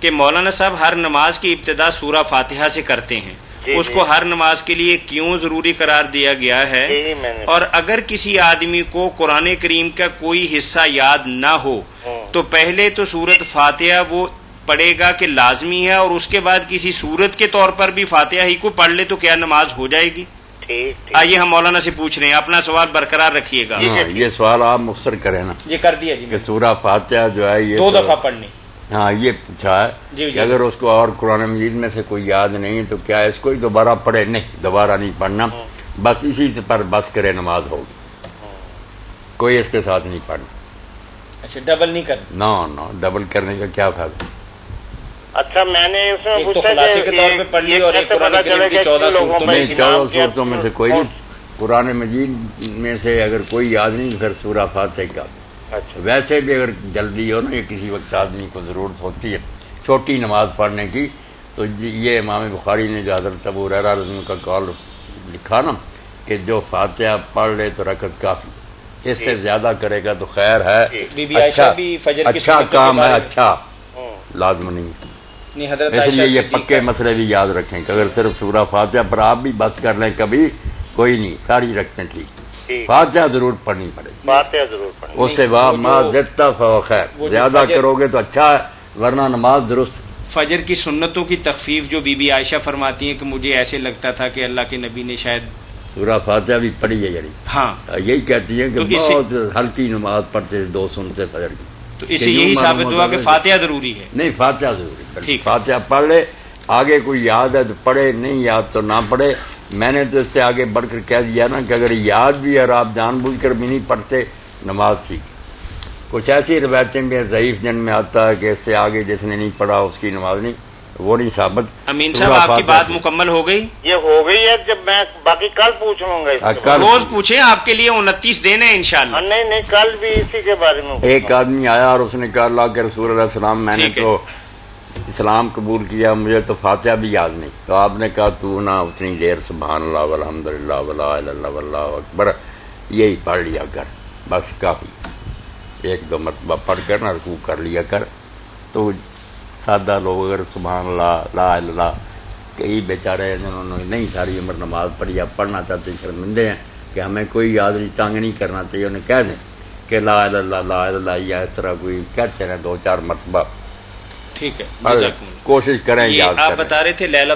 کہ مولانا صاحب ہر نماز کی ابتدا سورہ فاتحہ سے کرتے ہیں، اس کو ہر نماز کے لیے کیوں ضروری قرار دیا گیا ہے؟ اور اگر کسی آدمی کو قرآن کریم کا کوئی حصہ یاد نہ ہو تو پہلے تو سورت فاتحہ وہ پڑھے گا کہ لازمی ہے، اور اس کے بعد کسی سورت کے طور پر بھی فاتحہ ہی کو پڑھ لے تو کیا نماز ہو جائے گی؟ آئیے ہم مولانا سے پوچھ رہے ہیں، اپنا سوال برقرار رکھیے گا۔ یہ سوال آپ مختصر کریں نا، یہ کر دیا جی کہ سورہ فاتحہ جو ہے یہ 2 دفعہ پڑھنی۔ ہاں یہ پوچھا ہے کہ اگر اس کو اور قرآن مجید میں سے کوئی یاد نہیں تو کیا اس کو ہی دوبارہ پڑھے؟ نہیں، دوبارہ نہیں پڑھنا، بس اسی سے پر بس کرے نماز ہوگی، کوئی اس کے ساتھ نہیں پڑھنا۔ اچھا، ڈبل نہیں کرنا؟ نو ڈبل کرنے کا کیا فائدہ؟ اچھا، میں نے اس میں ایک تو خلاصے کے طور پہ پڑھ لی اور ایک قرآن کریم کی 14 صورتوں میں سے کوئی نہیں، قرآن مجید میں سے اگر کوئی یاد نہیں تو پھر سورہ فاتحہ کا۔ ویسے بھی اگر جلدی ہو نا یا کسی وقت آدمی کو ضرورت ہوتی ہے چھوٹی نماز پڑھنے کی، تو یہ امام بخاری نے جو حضرت ابو ہریرہ رضی اللہ عنہ کا قول لکھا نا کہ جو فاتحہ پڑھ لے تو رکعت کافی، اس سے زیادہ کرے گا تو خیر ہے، اچھا کام ہے، اچھا لازم نہیں۔ اس لیے یہ پکے مسئلے بھی یاد رکھیں کہ اگر صرف سورہ فاتحہ پر آپ بھی بس کر لیں کبھی کوئی نہیں، ساری رکھتے ٹھیک، فاتحہ ضرور پڑھنی پڑے گی، فاتحہ ضرور پڑھنی، اس سے ما زدت فهو خیر، زیادہ کرو گے تو اچھا ہے، ورنہ نماز درست۔ فجر کی سنتوں کی تخفیف جو بی بی عائشہ فرماتی ہیں کہ مجھے ایسے لگتا تھا کہ اللہ کے نبی نے شاید سورہ فاتحہ بھی پڑھی ہے، یعنی ہاں یہی کہتی ہیں کہ بہت ہلکی نماز پڑھتے 2 سنتے فجر کی، تو اس سے یہی ثابت ہوا کہ فاتحہ ضروری ہے۔ نہیں، فاتحہ ضروری، فاتحہ پڑھ لے، آگے کوئی یاد ہے تو پڑھے، نہیں یاد تو نہ پڑھے۔ میں نے تو اس سے آگے بڑھ کر کہہ دیا نا کہ اگر یاد بھی اور آپ جان بوجھ کر بھی نہیں پڑھتے نماز ٹھیک۔ کچھ ایسی روایتیں بھی ضعیف جن میں آتا ہے کہ اس سے آگے جس نے نہیں پڑھا اس کی نماز نہیں، وہ نہیں ثابت۔ امین صاحب آپ کی بات مکمل ہو گئی؟ یہ ہو گئی ہے، جب میں باقی کل پوچھ لوں گا، روز پوچھیں، آپ کے لیے 29 دن ہے انشاءاللہ۔ نہیں، کل بھی اسی کے بارے میں۔ ایک آدمی آیا اور اس نے کہا اللہ کے رسول علیہ السلام میں نے تو اسلام قبول کیا، مجھے تو فاتحہ بھی یاد نہیں، تو آپ نے کہا تو نہ اتنی دیر سبحان اللہ والحمدللہ ولا الہ الا اللہ واللہ اکبر یہی پڑھ لیا کر، بس کافی، 1-2 مرتبہ پڑھ کر نہ رکوع کر لیا کر۔ تو سادہ لوگ اگر سبحان اللہ لا الہ الا اللہ، کئی بیچارے جنہوں نے نہیں ساری عمر نماز پڑھی یا پڑھنا چاہتے شرمندے ہیں کہ ہمیں کوئی یاد نہیں، تنگ نہیں کرنا چاہیے، انہیں کہہ دیں کہ لا الہ الا اللہ لا الہ الا اللہ، یا اس طرح کوئی کہتے ہیں 2-4 مرتبہ، ٹھیک ہے، کوشش کریں یاد کریں۔ آپ بتا رہے تھے لیلہ